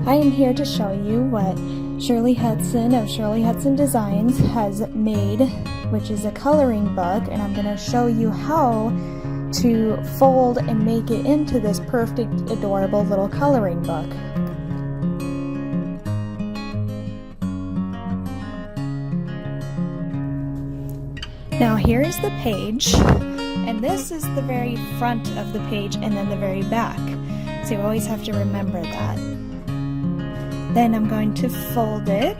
I am here to show you what Shirley Hudson of Shirley Hudson Designs has made, which is a coloring book, and I'm going to show you how to fold and make it into this perfect, adorable little coloring book. Now here is the page, and this is the very front of the page and then the very back. So you always have to remember that. Then I'm going to fold it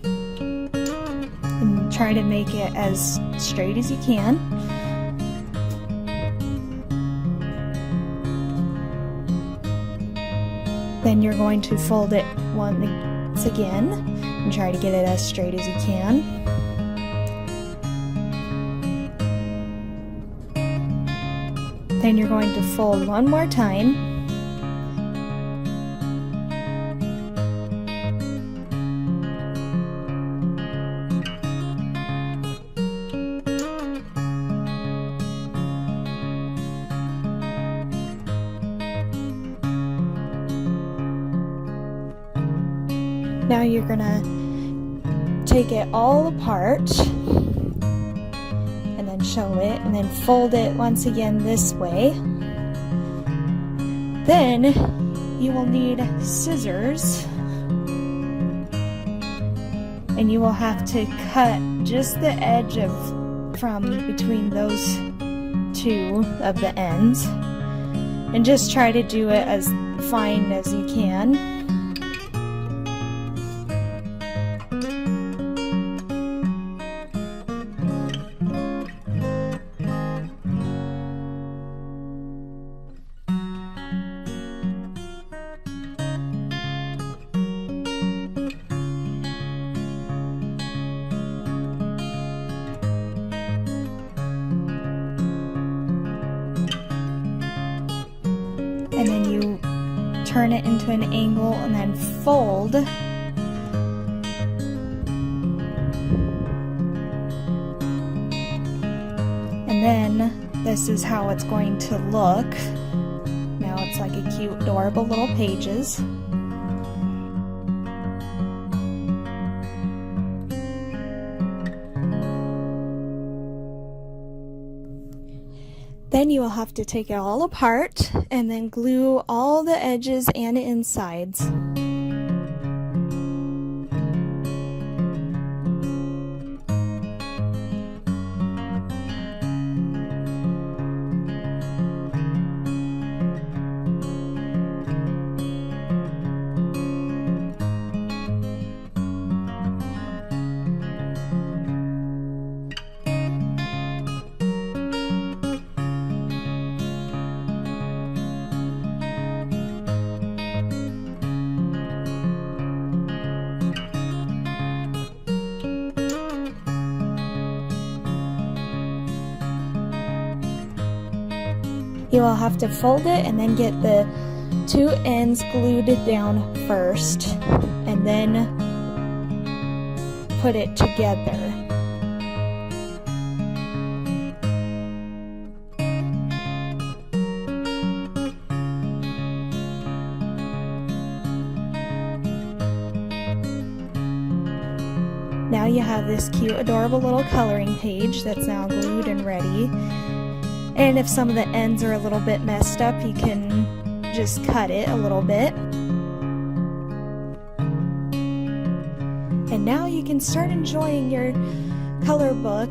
and try to make it as straight as you can. Then you're going to fold it once again and try to get it as straight as you can. Then you're going to fold one more time. Now you're gonna take it all apart and then show it, and then fold it once again this way. Then you will need scissors, and you will have to cut just the edge from between those two of the ends, and just try to do it as fine as you can. And then you turn it into an angle and then fold. And then this is how it's going to look. Now it's like a cute, adorable little pages. Then you will have to take it all apart and then glue all the edges and insides. You will have to fold it and then get the two ends glued down first, and then put it together. Now you have this cute, adorable little coloring page that's now glued and ready. And if some of the ends are a little bit messed up, you can just cut it a little bit. And now you can start enjoying your color book.